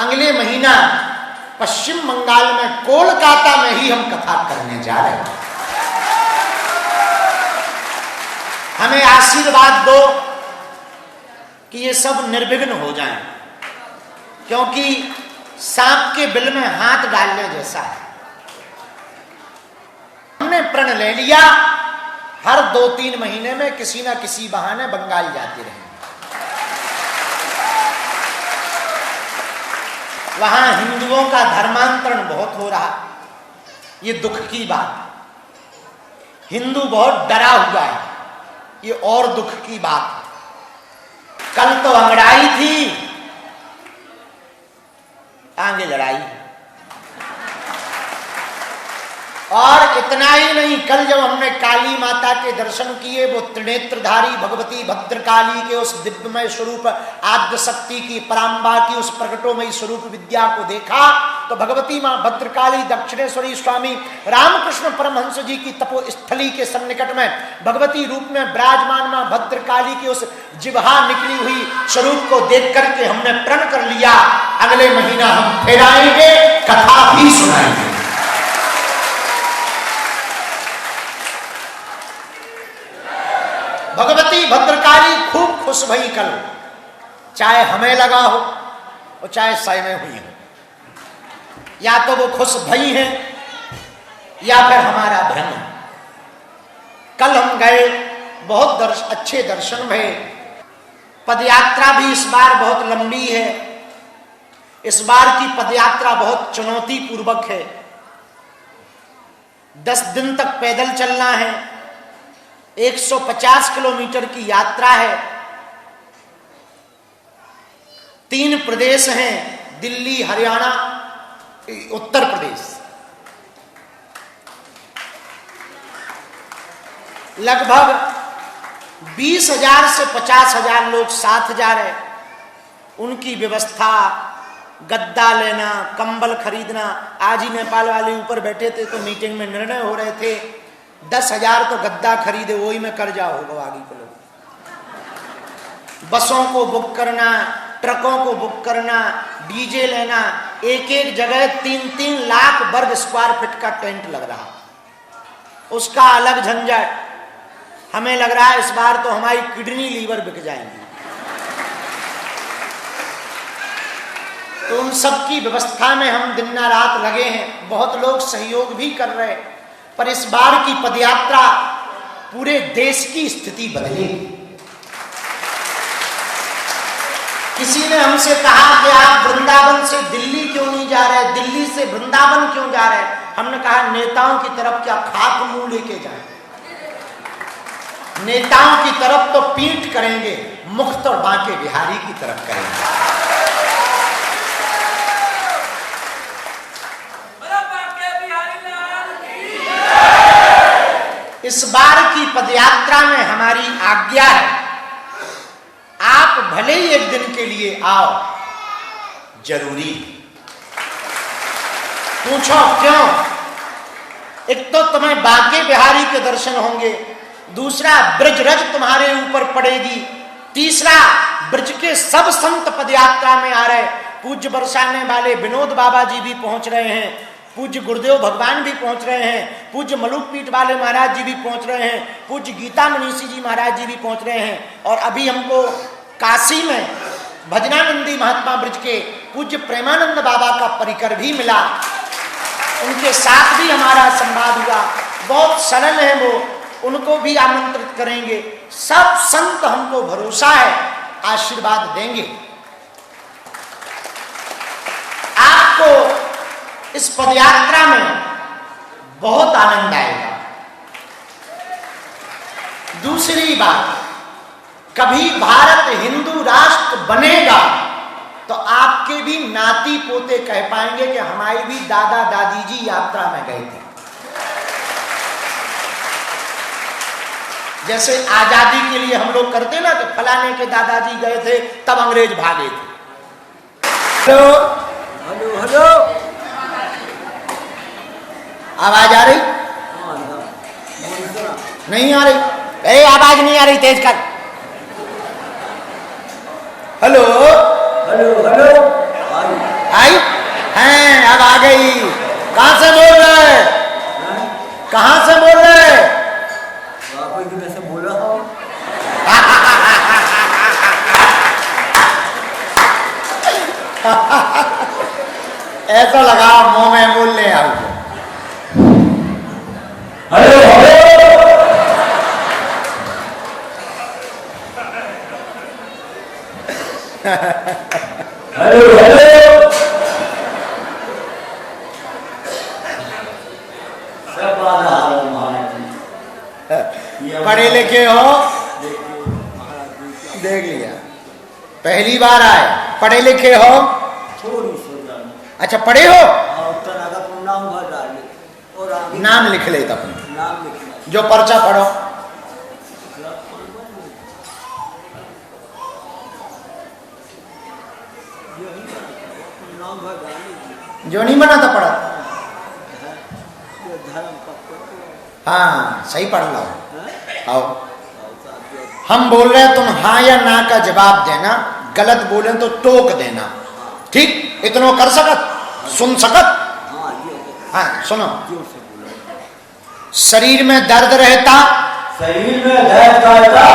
अगले महीना पश्चिम बंगाल में कोलकाता में ही हम कथा करने जा रहे हैं। हमें आशीर्वाद दो कि ये सब निर्विघ्न हो जाए, क्योंकि सांप के बिल में हाथ डालने जैसा है। हमने प्रण ले लिया, हर 2-3 महीने में किसी ना किसी बहाने बंगाल जाते रहे। वहां हिंदुओं का धर्मांतरण बहुत हो रहा, ये दुख की बात। हिंदू बहुत डरा हुआ है, ये और दुख की बात है। कल तो अंगड़ाई थी, आगे लड़ाई। और इतना ही नहीं, कल जब हमने काली माता के दर्शन किए, वो त्रिनेत्रधारी भगवती भद्रकाली के उस दिव्यमय स्वरूप आद्य शक्ति की पराम्बा की उस प्रकटोमयी स्वरूप विद्या को देखा, तो भगवती मां भद्रकाली दक्षिणेश्वरी स्वामी रामकृष्ण परमहंस जी की तपोस्थली के सन्निकट में भगवती रूप में विराजमान मां भद्रकाली की उस जिह्वा निकली हुई स्वरूप को देख करके हमने प्रण कर लिया, अगले महीना हम फिर आएंगे, कथा भी सुनाएंगे। भगवती भद्रकाली खूब खुश भई कल, चाहे हमें लगा हो और चाहे स्वयं हुई हो, या तो वो खुश भई हैं या फिर हमारा भ्रम है। कल हम गए, बहुत अच्छे दर्शन भये। पदयात्रा भी इस बार बहुत लंबी है, इस बार की पदयात्रा बहुत चुनौती पूर्वक है। 10 दिन तक पैदल चलना है, 150 किलोमीटर की यात्रा है। 3 प्रदेश हैं, दिल्ली, हरियाणा, उत्तर प्रदेश। लगभग 20,000 से 50,000 लोग साथ जा रहे। उनकी व्यवस्था, गद्दा लेना, कंबल खरीदना। आज ही नेपाल वाले ऊपर बैठे थे तो मीटिंग में निर्णय हो रहे थे 10,000 तो गद्दा खरीदे, वही में कर्जा होगा आगे को। लोग बसों को बुक करना, ट्रकों को बुक करना, डीजे लेना, एक जगह 3-3 लाख वर्ग स्क्वायर फीट का टेंट लग रहा, उसका अलग झंझट। हमें लग रहा है इस बार तो हमारी किडनी लीवर बिक जाएंगी। तो उन सब की व्यवस्था में हम दिन रात लगे हैं, बहुत लोग सहयोग भी कर रहे हैं। पर इस बार की पदयात्रा पूरे देश की स्थिति बदली। किसी ने हमसे कहा कि आप वृंदावन से दिल्ली क्यों नहीं जा रहे, दिल्ली से वृंदावन क्यों जा रहे? हमने कहा नेताओं की तरफ क्या खाक मुंह लेके जाएं? नेताओं की तरफ तो पीठ करेंगे, मुख तो बांके बिहारी की तरफ करेंगे। इस बार की पदयात्रा में हमारी आज्ञा है, आप भले ही एक दिन के लिए आओ, जरूरी। पूछो क्यों? एक तो तुम्हें बांके बिहारी के दर्शन होंगे, दूसरा ब्रजरज तुम्हारे ऊपर पड़ेगी, तीसरा ब्रज के सब संत पदयात्रा में आ रहे। पूज्य बरसाने वाले विनोद बाबा जी भी पहुंच रहे हैं, पूज्य गुरुदेव भगवान भी पहुंच रहे हैं, पूज्य मलुक पीठ वाले महाराज जी भी पहुंच रहे हैं, पूज्य गीता मनीषी जी महाराज जी भी पहुंच रहे हैं। और अभी हमको काशी में भजनानंदी महात्मा ब्रज के पूज्य प्रेमानंद बाबा का परिकर भी मिला, उनके साथ भी हमारा संवाद हुआ। बहुत सरल है वो, उनको भी आमंत्रित करेंगे। सब संत हमको भरोसा है आशीर्वाद देंगे। आपको इस पदयात्रा में बहुत आनंद आएगा। दूसरी बात, कभी भारत हिंदू राष्ट्र बनेगा तो आपके भी नाती पोते कह पाएंगे कि हमारी भी दादा दादी जी यात्रा में गए थे। जैसे आजादी के लिए हम लोग करते ना कि फलाने के दादाजी गए थे तब अंग्रेज भागे थे। हेलो हेलो हेलो, आवाज आ रही? नहीं आ रही? आवाज नहीं आ रही, तेज कर। हेलो हेलो हेलो, आई हैं, अब आ गई। कहां से बोल रहे? कहां से बोल रहे? से बोला हो। ऐसा लगा मुंह में बोल ले आपको। हेलो हेलो हेलो सब पढ़े लिखे हो? देख लिया, पहली बार आए। पढ़े लिखे हो? अच्छा पढ़े हो? नाम लिख ले अपने, जो पर्चा पढ़ो। जो नहीं बना था पढ़ा। हाँ सही पढ़ लो। आओ, हम बोल रहे हैं, तुम हाँ या ना का जवाब देना। गलत बोले तो टोक देना, ठीक? इतना कर सकत? सुन सकत? हाँ सुनो। शरीर में दर्द रहता, शरीर में दर्द रहता,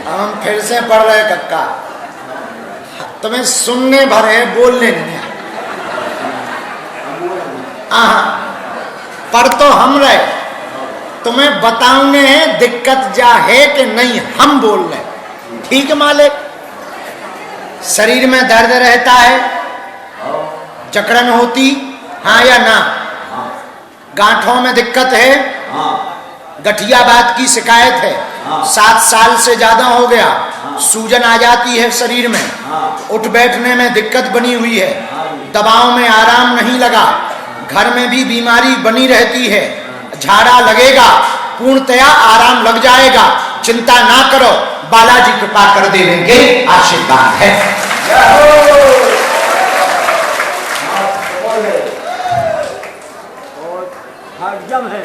हम फिर से पढ़ रहे कक्का। तुम्हें सुनने भर है, बोलने नहीं है। पढ़ तो हम रहे, तुम्हें बताने हैं दिक्कत जा है कि नहीं, हम बोल रहे। ठीक है मालिक? शरीर में दर्द रहता है, जकड़न होती, हाँ या ना? गांठों में दिक्कत है, गठियाबाद की शिकायत है, 7 साल से ज्यादा हो गया, सूजन आ जाती है शरीर में, उठ बैठने में दिक्कत बनी हुई है, दबाव में आराम नहीं लगा, घर में भी बीमारी बनी रहती है, झाड़ा लगेगा, पूर्णतया आराम लग जाएगा, चिंता ना करो, बालाजी कृपा कर देंगे, आशीर्वाद है। हरदम है,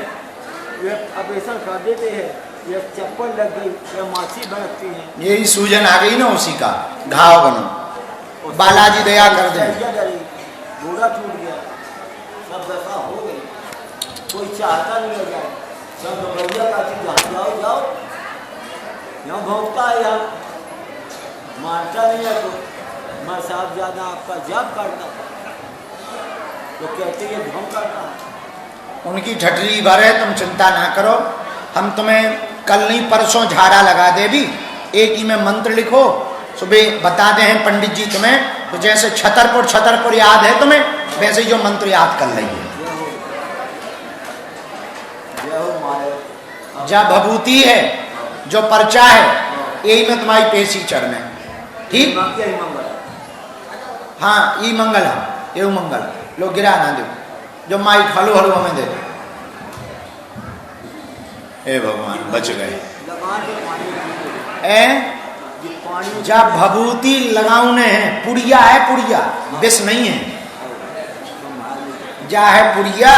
ये ऑपरेशन कर देते हैं, ये चप्पल लग गई, ये माछी बनती है, यही सूजन आ गई ना, उसी का घाव बनो। बालाजी दया कर दे। घोड़ा टूट गया, सब दशा हो गई, कोई चाहता नहीं लग जाए, सब भैया का चीज जाओ जाओ, यहाँ भोगता है, यहाँ मानता नहीं है। तो मैं साहब ज्यादा आपका जाप करता तो कहते ये ढोंग करता। उनकी ठटरी भर है, तुम चिंता ना करो, हम तुम्हें कल नहीं परसों झाड़ा लगा दे भी। एक ही में मंत्र लिखो, सुबह बता दे हैं पंडित जी तुम्हें, तो जैसे छतरपुर याद है तुम्हें, वैसे जो मंत्र याद कर लेंगे। जब भभूति है, जो पर्चा है, यही में तुम्हारी पेशी चढ़ने, ठीक? हाँ ई मंगल है, ये मंगल लो गिरा ना दो, जो माइक हलू हलू हमें दे दो। हे भगवान बच गए। जब भभूति लगाउने हैं, पुड़िया है, पुड़िया विष नहीं है, जा है पुड़िया,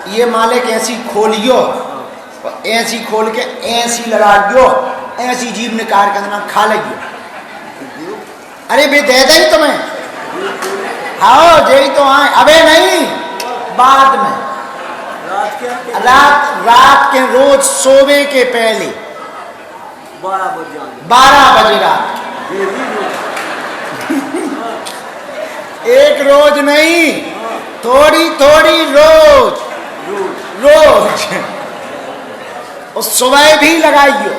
ये मालिक ऐसी खोलियो, ऐसी खोल के ऐसी लगा दियो, ऐसी जीभ निकाल के अंदर खा लेगी। अरे बे दे दे तुम्हें, हाँ जय तो आए, अबे नहीं बाद में, रात के रोज सोवे के पहले 12 बजे रात, एक रोज नहीं, थोड़ी थोड़ी रोज और सुबह भी लगाइयो।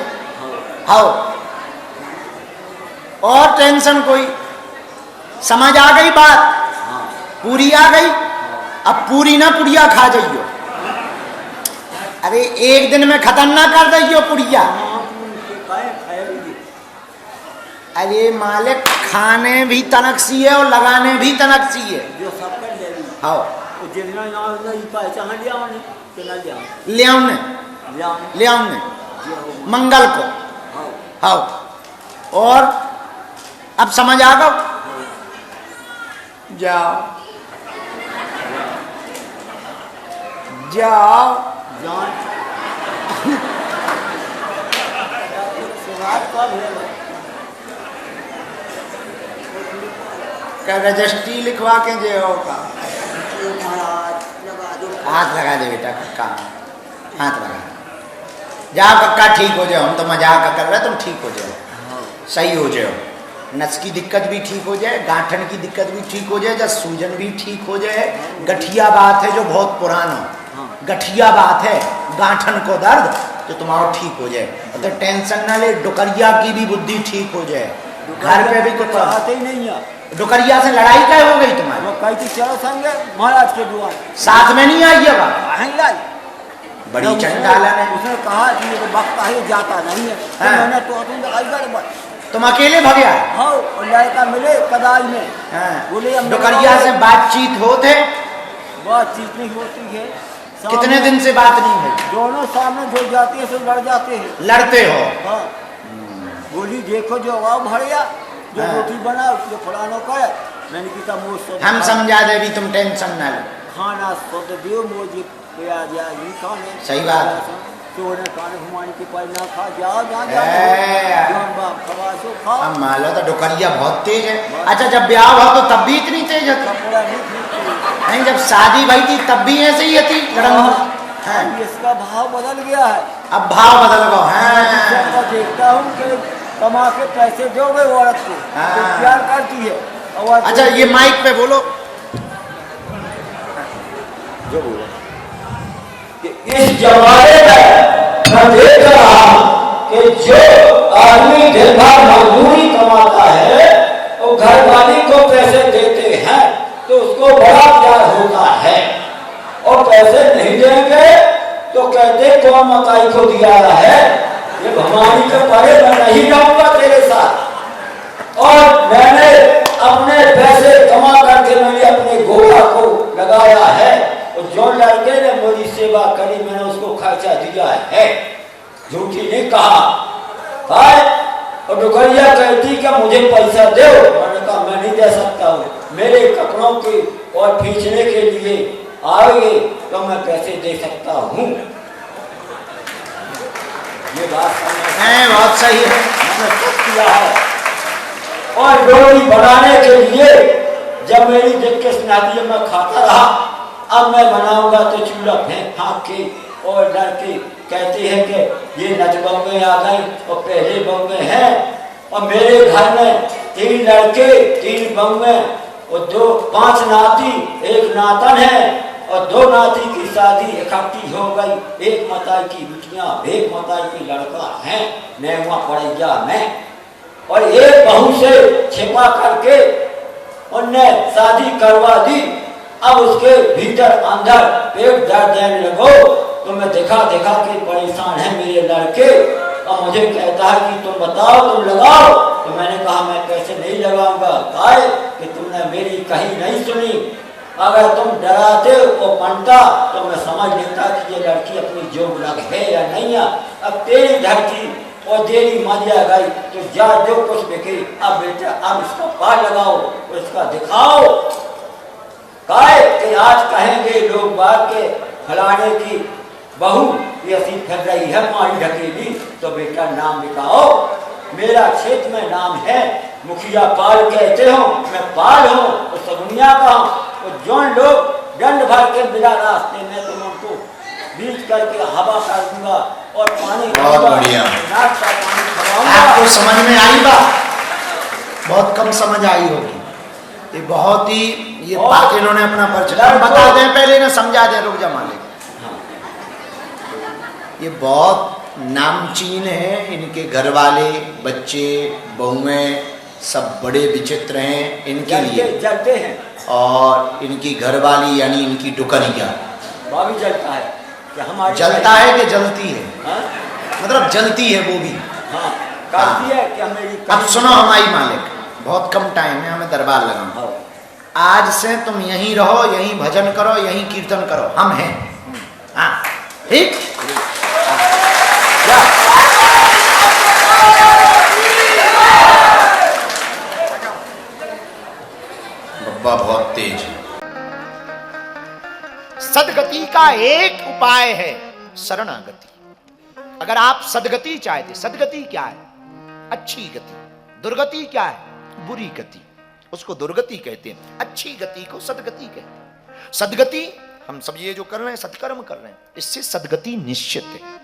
हाँ और टेंशन कोई, समझ आ गई बात? पूरी आ गई, अब पूरी ना पुड़िया खा जाइयो। अरे एक दिन में खत्म ना कर दियो पुड़िया। अरे मालिक खाने भी तनक सी है और लगाने भी तनक सी है। जो सब कर ले हाँ जितना नहीं पहचान लिया ले आऊने मंगल को। हाँ और अब समझ आ गो। जाओ जाओ क्या रजिस्ट्री लिखवा के जे होगा। हाथ लगा दे बेटा कक्का, हाथ लगा। जाओ कक्का ठीक हो जाओ, हम तो मजाक कर रहे तुम ठीक हो जाओ, सही हो जाओ। नस की दिक्कत भी ठीक हो जाए, गांठन की दिक्कत भी ठीक हो जाए, जब सूजन भी ठीक हो जाए। गठिया बात है जो बहुत पुराना, गठिया बात है गांठन को दर्द तो तुम्हारा ठीक हो जाए। तो टेंशन ना ले, डुकरिया की भी बुद्धि ठीक हो जाए। घर पे भी कुछ आते ही नहीं है। डुकरिया से लड़ाई क्या हो गई तुम्हारी? वो कही थी चलो संग महाराज के दुआ साथ में नहीं आई है लाई बड़ी चंडालन है। उसने कहा कि ये वक्त है जाता नहीं है। तो मैंने तो तुम अकेले भगे आए? हाँ लड़का मिले कदाई में। बोले डुकरिया से बातचीत होते? बातचीत नहीं होती है। कितने दिन से बात नहीं हुई? दोनों सामने जो जाती है सब लड़ जाते हैं। लड़ते हो? हाँ बोली देखो जो आओ भड़िया जो रोटी बनाओ जो फलानो करे। मैंने कहा मोज हम समझा दे भी, तुम टेंशन ना लो। खाना सब दियो मोजी प्याज या ये खाने। सही बात। चोरे कान घुमाने के पास ना खा जाओ खाओ। अब मान लो तो डुकरिया बहुत तेज है। अच्छा जब ब्याह हुआ तो तब भी इतनी तेज है? नहीं जब शादी भाई थी तब भी ऐसे ही थी लड़न। इसका भाव बदल गया है। अब भाव बदल गया है। देखता हूँ कि कमा के पैसे दोगे वो औरत को तो प्यार करती है। अच्छा ये माइक पे बोलो। जो बोलो इस जमाने में मैं देख रहा कि जो आदमी दिन भर मजदूरी कमाता है वो घर वाली को पैसे देते हैं तो उसको बड़ा प्यार होता है। और पैसे नहीं देंगे तो कहते कौन मताई को दिया है, ये भवानी के परे मैं नहीं जाऊंगा तेरे साथ। और मैंने अपने पैसे कमा करके मैंने अपने घोड़ा को लगाया है और जो लड़के ने मेरी सेवा करी मैंने उसको खर्चा दिया है। झूठी नहीं कहा। और डुकरिया कहती कि मुझे पैसा दो। मैंने कहा मैं नहीं दे सकता हूँ, मेरे कपड़ों के और खींचने के लिए आओगे तो मैं पैसे दे सकता हूँ। ये बात बहुत सही है। मैंने सब किया है। और रोटी बनाने के लिए जब मेरी दिक्कत सुनाती है मैं खाता रहा। अब मैं बनाऊंगा तो चूल्हा फेंक फाँक के और लड़के कहते हैं कि ये नच बंगे आ गए और पहले बंगे हैं। और मेरे घर में 3 लड़के 3 बंगे और 5 नाती 1 नातन है और 2 नाती की शादी इकट्ठी हो गई। 1 मताई की बिटियां 1 मताई की लड़का है नेवा पड़ैया में। और एक बहू से छिपा करके उनने शादी करवा दी। अब उसके भीतर अंदर पेट दर्द देने लगो तो मैं देखा कि परेशान है मेरे लड़के। और मुझे कहता है कि तुम बताओ तुम लगाओ। तो मैंने कहा मैं कैसे नहीं लगाऊंगा, काहे कि तुमने मेरी कहीं नहीं सुनी। अगर तुम डराते और पंटा तो मैं समझ लेता कि ये लड़की अपनी जोग लग है या नहीं है। अब तेरी धरती और तेरी मरिया गई तो जा जो कुछ बिके। अब बेटा अब इसका पार लगाओ और इसका दिखाओ। काहे कि आज कहेंगे लोग बात के फलाने की बहू ये ऐसी फिर रही है मारी ढकेली तो बेटा नाम लिखाओ। मेरा क्षेत्र में नाम है मुखिया पाल कहते हो, मैं पाल हूँ और सगुनिया का हूँ। और जो लोग दंड भर के बिना रास्ते में तुम उनको बीच करके हवा कर दूंगा और पानी बहुत बढ़िया। आपको समझ में आई बात? बहुत कम समझ आई होगी। ये बहुत ही ये बात इन्होंने अपना परिचय बता दें पहले ना समझा दें। रुक जा मालिक, ये बहुत नामचीन है। इनके घर वाले बच्चे बहुएं सब बड़े विचित्र हैं। इनके लिए जलते हैं। और इनकी घरवाली यानी इनकी डुकरिया वह भी जलता है कि हमारी जलता है कि जलती है? हाँ? मतलब जलती है वो भी। हाँ कहती है कि मेरी अब सुनो हमारी मालिक, बहुत कम टाइम है, हमें दरबार लगाना। हाँ। आज से तुम यहीं रहो, यहीं भजन करो, यहीं कीर्तन करो, हम हैं। हाँ ठीक। बब्बा बहुत तेज है। सदगति का एक उपाय है शरणागति। अगर आप सदगति चाहते, सदगति क्या है? अच्छी गति। दुर्गति क्या है? बुरी गति। उसको दुर्गति कहते हैं, अच्छी गति को सदगति कहते हैं। सदगति हम सब ये जो कर रहे हैं, सत्कर्म कर रहे हैं, इससे सदगति निश्चित है।